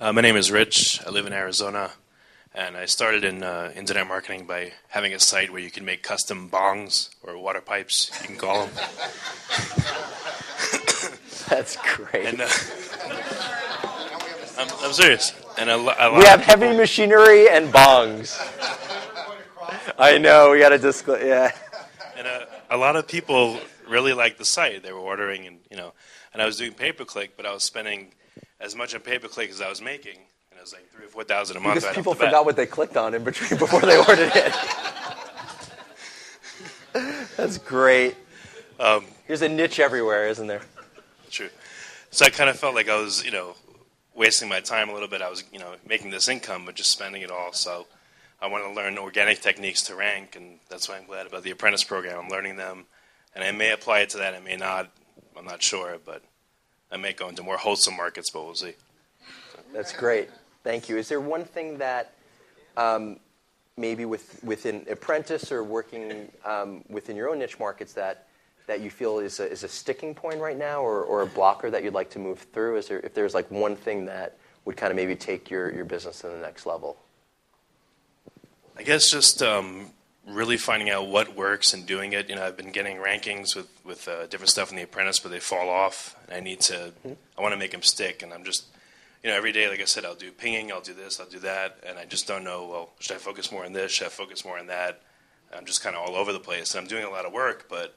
My name is Rich. I live in Arizona, and I started in internet marketing by having a site where you can make custom bongs or water pipes, you can call them. That's great. And I'm serious. And we have heavy machinery and bongs. I know, we got to disclose, yeah. And a lot of people really liked the site. They were ordering, and I was doing pay-per-click, but I was spending as much on pay-per-click as I was making, and it was like $3,000 or $4,000 a month. Because people forgot what they clicked on in between before they ordered it. That's great. There's a niche everywhere, isn't there? True. So I kind of felt like I was, wasting my time a little bit. I was, making this income, but just spending it all. So I wanted to learn organic techniques to rank, and that's why I'm glad about the Apprentice program. I'm learning them, and I may apply it to that. I may not. I'm not sure, but I may go into more wholesome markets, but we'll see. That's great. Thank you. Is there one thing that maybe within Apprentice or working within your own niche markets that you feel is a sticking point right now or a blocker that you'd like to move through? If there's like one thing that would kind of maybe take your business to the next level? I guess just really finding out what works and doing it. I've been getting rankings with different stuff in the Apprentice, but they fall off. And I want to make them stick. And I'm just, every day, like I said, I'll do pinging, I'll do this, I'll do that. And I just don't know, well, should I focus more on this? Should I focus more on that? I'm just kind of all over the place. And I'm doing a lot of work, but,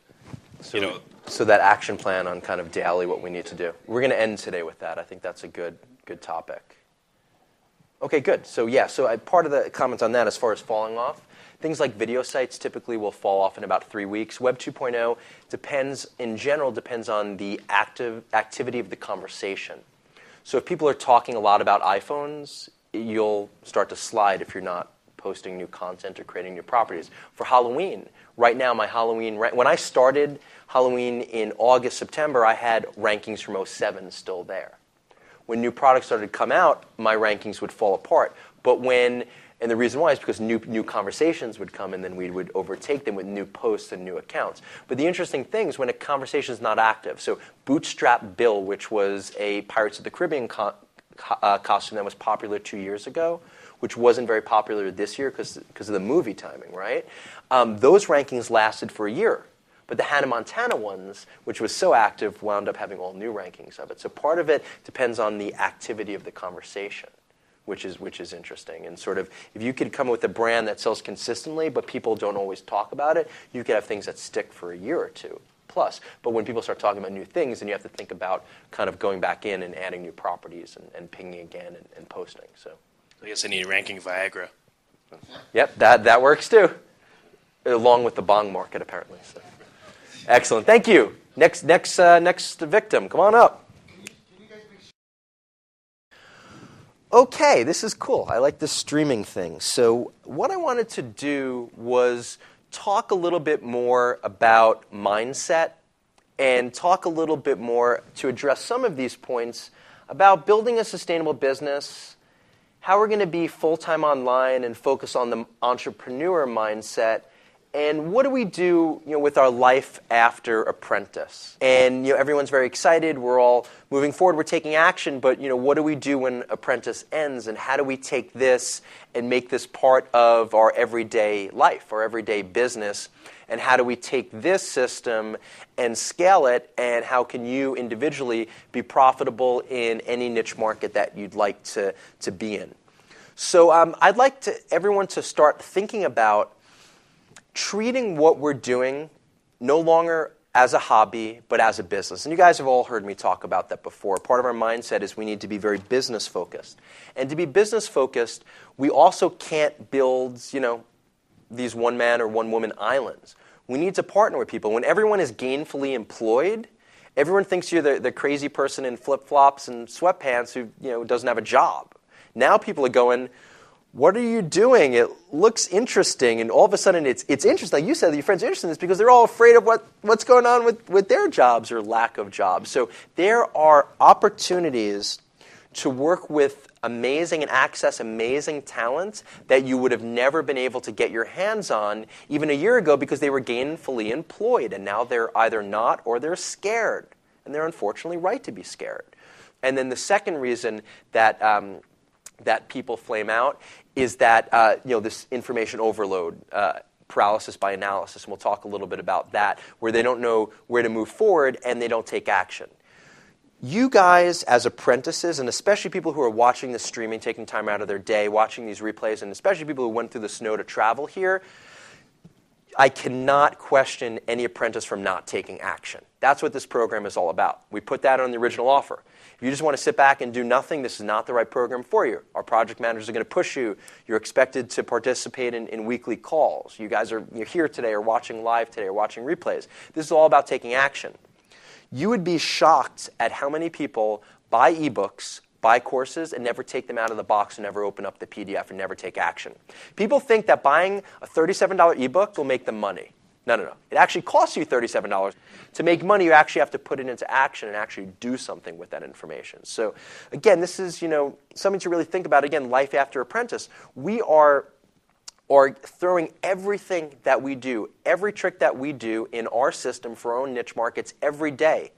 So that action plan on kind of daily what we need to do. We're going to end today with that. I think that's a good topic. Okay, good. So part of the comments on that as far as falling off, things like video sites typically will fall off in about 3 weeks. Web 2.0 depends on the activity of the conversation. So if people are talking a lot about iPhones, you'll start to slide if you're not posting new content or creating new properties. For Halloween, right now when I started Halloween in August, September, I had rankings from '07 still there. When new products started to come out, my rankings would fall apart. And the reason why is because new conversations would come, and then we would overtake them with new posts and new accounts. But the interesting thing is when a conversation is not active. So Bootstrap Bill, which was a Pirates of the Caribbean costume that was popular 2 years ago, which wasn't very popular this year because of the movie timing, right? Those rankings lasted for a year. But the Hannah Montana ones, which was so active, wound up having all new rankings of it. So part of it depends on the activity of the conversation, which is interesting. And sort of, if you could come up with a brand that sells consistently, but people don't always talk about it, you could have things that stick for a year or two plus. But when people start talking about new things, then you have to think about kind of going back in and adding new properties and pinging again and posting. So I guess I need ranking Viagra. Yep, that works too, along with the bong market apparently. So. Excellent, thank you. Next victim, come on up. Okay, this is cool. I like this streaming thing. So what I wanted to do was talk a little bit more about mindset and talk a little bit more to address some of these points about building a sustainable business, how we're going to be full-time online and focus on the entrepreneur mindset, and what do we do, with our life after Apprentice? And everyone's very excited. We're all moving forward. We're taking action. But what do we do when Apprentice ends? And how do we take this and make this part of our everyday life, our everyday business? And how do we take this system and scale it? And how can you individually be profitable in any niche market that you'd like to be in? So I'd like everyone to start thinking about treating what we're doing no longer as a hobby, but as a business. And you guys have all heard me talk about that before. Part of our mindset is we need to be very business-focused. And to be business-focused, we also can't build, these one-man or one-woman islands. We need to partner with people. When everyone is gainfully employed, everyone thinks you're the crazy person in flip-flops and sweatpants who, doesn't have a job. Now people are going, what are you doing? It looks interesting. And all of a sudden it's interesting. Like you said, your friends are interested in this because they're all afraid of what's going on with their jobs or lack of jobs. So there are opportunities to work with amazing and access amazing talent that you would have never been able to get your hands on even a year ago because they were gainfully employed. And now they're either not or they're scared. And they're unfortunately right to be scared. And then the second reason that that people flame out is that this information overload, paralysis by analysis, and we'll talk a little bit about that, where they don't know where to move forward and they don't take action. You guys as apprentices, and especially people who are watching this streaming, taking time out of their day, watching these replays, and especially people who went through the snow to travel here, I cannot question any apprentice from not taking action. That's what this program is all about. We put that on the original offer. If you just want to sit back and do nothing, this is not the right program for you. Our project managers are going to push you. You're expected to participate in weekly calls. You're here today or watching live today or watching replays. This is all about taking action. You would be shocked at how many people buy ebooks, buy courses, and never take them out of the box and never open up the PDF and never take action. People think that buying a $37 ebook will make them money. No. It actually costs you $37. To make money, you actually have to put it into action and actually do something with that information. So again, this is something to really think about. Again, life after Apprentice. We are throwing everything that we do, every trick that we do in our system for our own niche markets every day.